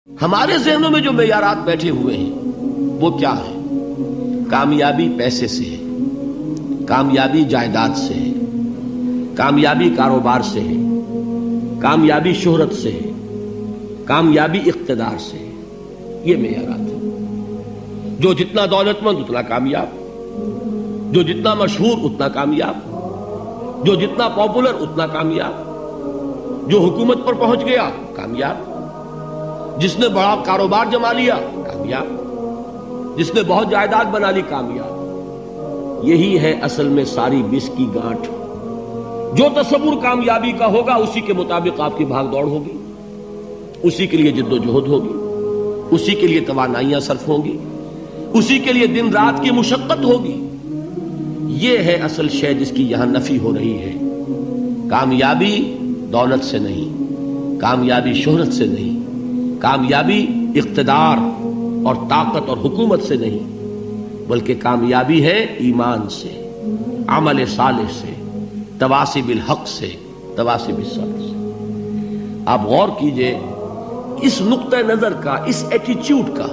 ہمارے ذہنوں میں جو معیارات بیٹھے ہوئے ہیں وہ کیا ہے؟ کامیابی پیسے سے ہے، کامیابی جائیداد سے ہے، کامیابی کاروبار سے ہے، کامیابی شہرت سے ہے، کامیابی اقتدار سے ہے۔ یہ معیارات ہیں۔ جو جتنا دولت مند اتنا کامیاب، جو جتنا مشہور اتنا کامیاب، جو جتنا پاپولر اتنا کامیاب، جو حکومت پر پہنچ گیا کامیاب، جس نے بڑا کاروبار جما لیا کامیاب، جس نے بہت جائیداد بنا لی کامیاب۔ یہی ہے اصل میں ساری بس کی گانٹھ۔ جو تصور کامیابی کا ہوگا اسی کے مطابق آپ کی بھاگ دوڑ ہوگی، اسی کے لیے جد و جہد ہوگی، اسی کے لیے توانائیاں صرف ہوں گی، اسی کے لیے دن رات کی مشقت ہوگی۔ یہ ہے اصل شے جس کی یہاں نفی ہو رہی ہے۔ کامیابی دولت سے نہیں، کامیابی شہرت سے نہیں، کامیابی اقتدار اور طاقت اور حکومت سے نہیں، بلکہ کامیابی ہے ایمان سے، عمل صالح سے، تواصی بالحق سے، تواصی بالصبر سے۔ آپ غور کیجئے اس نقطہ نظر کا، اس ایٹیچیوڈ کا،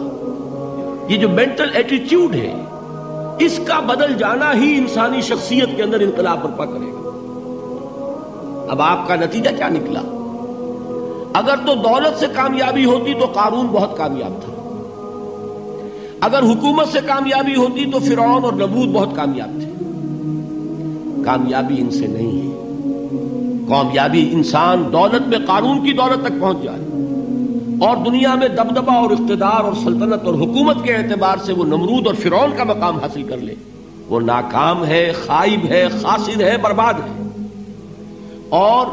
یہ جو مینٹل ایٹیچیوڈ ہے، اس کا بدل جانا ہی انسانی شخصیت کے اندر انقلاب برپا کرے گا۔ اب آپ کا نتیجہ کیا نکلا؟ اگر تو دولت سے کامیابی ہوتی تو قارون بہت کامیاب تھا، اگر حکومت سے کامیابی ہوتی تو فرعون اور نمرود بہت کامیاب تھے۔ کامیابی ان سے نہیں ہے۔ کامیابی انسان دولت میں قارون کی دولت تک پہنچ جائے اور دنیا میں دبدبہ اور اقتدار اور سلطنت اور حکومت کے اعتبار سے وہ نمرود اور فرعون کا مقام حاصل کر لے، وہ ناکام ہے، خائب ہے، خاسر ہے، برباد ہے۔ اور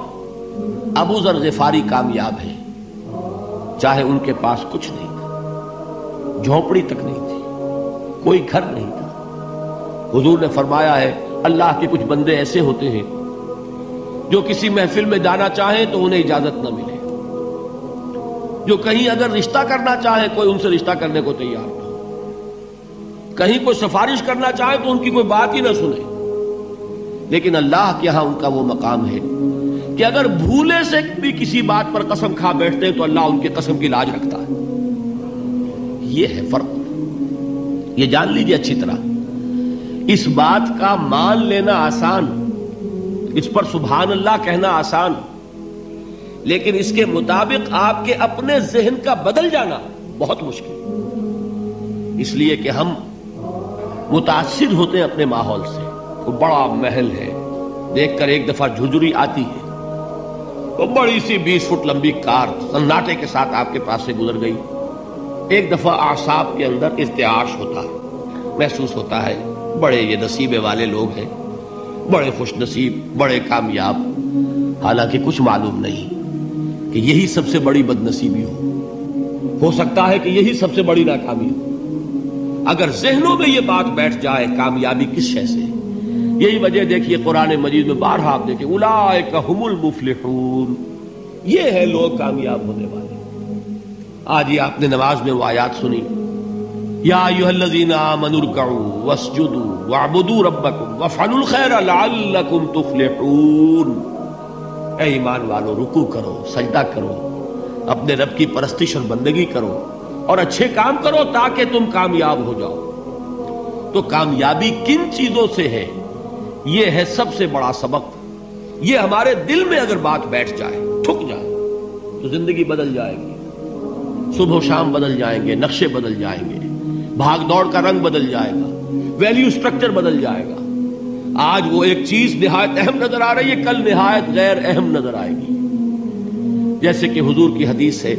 ابو ذر غفاری کامیاب ہے، چاہے ان کے پاس کچھ نہیں تھا، جھونپڑی تک نہیں تھی، کوئی گھر نہیں تھا۔ حضور نے فرمایا ہے اللہ کے کچھ بندے ایسے ہوتے ہیں جو کسی محفل میں جانا چاہیں تو انہیں اجازت نہ ملے، جو کہیں اگر رشتہ کرنا چاہے کوئی ان سے رشتہ کرنے کو تیار نہ، کہیں کوئی سفارش کرنا چاہے تو ان کی کوئی بات ہی نہ سنے۔ لیکن اللہ کے ہاں ان کا وہ مقام ہے کہ اگر بھولے سے بھی کسی بات پر قسم کھا بیٹھتے ہیں تو اللہ ان کی قسم کی لاج رکھتا ہے۔ یہ ہے فرق، یہ جان لیجیے اچھی طرح۔ اس بات کا مان لینا آسان، اس پر سبحان اللہ کہنا آسان، لیکن اس کے مطابق آپ کے اپنے ذہن کا بدل جانا بہت مشکل، اس لیے کہ ہم متاثر ہوتے ہیں اپنے ماحول سے۔ وہ بڑا محل ہے، دیکھ کر ایک دفعہ جھجری آتی ہے، وہ بڑی سی 20 فٹ لمبی کار سناٹے کے ساتھ آپ کے پاس سے گزر گئی، ایک دفعہ اعصاب کے اندر ارتعاش ہوتا ہے، محسوس ہوتا ہے بڑے یہ نصیبے والے لوگ ہیں، بڑے خوش نصیب، بڑے کامیاب، حالانکہ کچھ معلوم نہیں کہ یہی سب سے بڑی بد نصیبی ہو سکتا ہے کہ یہی سب سے بڑی ناکامی ہو۔ اگر ذہنوں میں یہ بات بیٹھ جائے کامیابی کس شے سے، یہی وجہ دیکھیے قرآن مجید میں بارہا آپ دیکھیں اولئک هم المفلحون، یہ ہے لوگ کامیاب ہونے والے۔ آج یہ آپ نے نماز میں وہ آیات سنی، یا ایھا الذین آمنوا ارکعوا واسجدوا واعبدوا ربکم وافعلوا الخیر لعلکم تفلحون۔ اے ایمان والو، رکوع کرو، سجدہ کرو، اپنے رب کی پرستش اور بندگی کرو اور اچھے کام کرو تاکہ تم کامیاب ہو جاؤ۔ تو کامیابی کن چیزوں سے ہے؟ یہ ہے سب سے بڑا سبق۔ یہ ہمارے دل میں اگر بات بیٹھ جائے، ٹھک جائے، تو زندگی بدل جائے گی، صبح و شام بدل جائیں گے، نقشے بدل جائیں گے، بھاگ دوڑ کا رنگ بدل جائے گا، ویلیو سٹرکچر بدل جائے گا۔ آج وہ ایک چیز نہایت اہم نظر آ رہی ہے، کل نہایت غیر اہم نظر آئے گی۔ جیسے کہ حضور کی حدیث ہے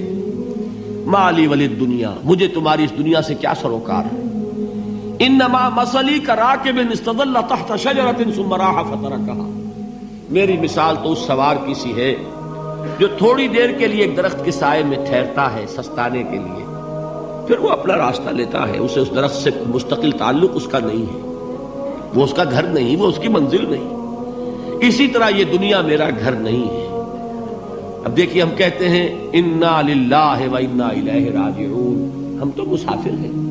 مالی ولد دنیا، مجھے تمہاری اس دنیا سے کیا سروکار ہے، انما مثلی کراکب استظل تحت شجرۃ ثم راح فترکها، میری مثال تو اس سوار کی سی ہے جو تھوڑی دیر کے لیے ایک درخت کے سائے میں ٹھہرتا ہے سستانے کے لیے، پھر وہ اپنا راستہ لیتا ہے، اسے اس درخت سے مستقل تعلق اس کا نہیں ہے، وہ اس کا گھر نہیں، وہ اس کی منزل نہیں۔ اسی طرح یہ دنیا میرا گھر نہیں ہے۔ اب دیکھیے ہم کہتے ہیں انا للہ و انا الیہ راجعون، ہم تو مسافر ہیں،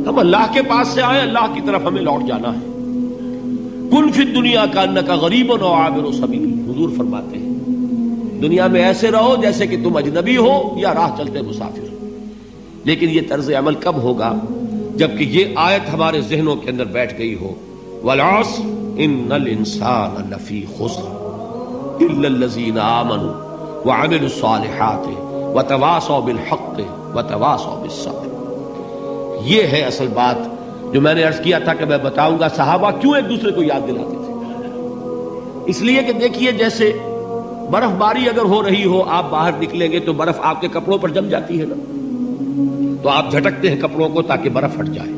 ہم اللہ کے پاس سے آئے، اللہ کی طرف ہمیں لوٹ جانا ہے۔ کن فی الدنیا کانک غریب و عابر سبیل، حضور فرماتے ہیں دنیا میں ایسے رہو جیسے کہ تم اجنبی ہو یا راہ چلتے مسافر ہو. لیکن یہ طرز عمل کب ہوگا؟ جبکہ یہ آیت ہمارے ذہنوں کے اندر بیٹھ گئی ہو. والعصر ان الانسان لفی خسر الا الذین آمنوا وعملوا الصالحات وتواصوا بالحق وتواصوا بالصبر. یہ ہے اصل بات جو میں نے عرض کیا تھا کہ میں بتاؤں گا صحابہ کیوں ایک دوسرے کو یاد دلاتے تھے. اس لیے کہ دیکھیے جیسے برف باری اگر ہو رہی ہو، آپ باہر نکلیں گے تو برف آپ کے کپڑوں پر جم جاتی ہے نا، تو آپ جھٹکتے ہیں کپڑوں کو تاکہ برف ہٹ جائے.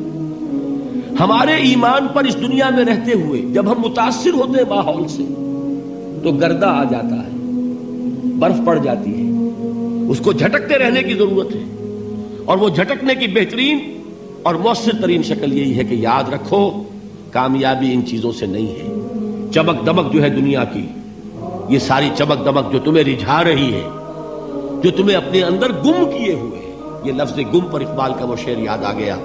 ہمارے ایمان پر اس دنیا میں رہتے ہوئے جب ہم متاثر ہوتے ہیں ماحول سے تو گردہ آ جاتا ہے، برف پڑ جاتی ہے. اس کو جھٹکتے رہنے کی ضرورت ہے، اور وہ جھٹکنے کی بہترین اور مؤثر ترین شکل یہی ہے کہ یاد رکھو کامیابی ان چیزوں سے نہیں ہے. چمک دمک جو ہے دنیا کی، یہ ساری چمک دمک جو تمہیں رجھا رہی ہے، جو تمہیں اپنے اندر گم کیے ہوئے ہے. یہ لفظ گم پر اقبال کا وہ شعر یاد آ گیا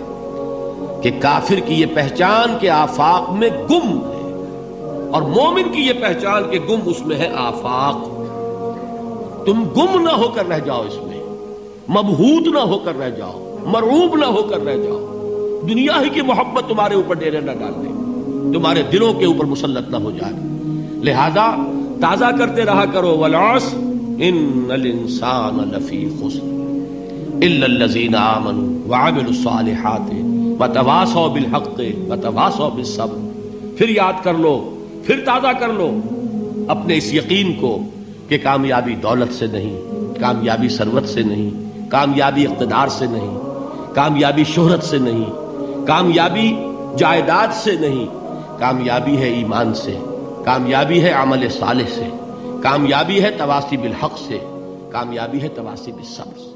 کہ کافر کی یہ پہچان کے آفاق میں گم ہے، اور مومن کی یہ پہچان کے گم اس میں ہے آفاق. تم گم نہ ہو کر رہ جاؤ، اس میں مبہوت نہ ہو کر رہ جاؤ، مرعوب نہ ہو کر رہ جاؤ. دنیا ہی کی محبت تمہارے اوپر ڈیرے نہ ڈال دے، تمہارے دلوں کے اوپر مسلط نہ ہو جائے. لہذا تازہ کرتے رہا کرو والعصر ان الانسان لفی خسر الا الذین آمنوا وعملوا الصالحات وتواصوا بالحق وتواصوا بالصبر. پھر یاد کر لو، پھر تازہ کر لو اپنے اس یقین کو کہ کامیابی دولت سے نہیں، کامیابی ثروت سے نہیں، کامیابی اقتدار سے نہیں، کامیابی شہرت سے نہیں، کامیابی جائیداد سے نہیں. کامیابی ہے ایمان سے، کامیابی ہے عمل صالح سے، کامیابی ہے تواصی بالحق سے، کامیابی ہے تواصی بالصبر سے.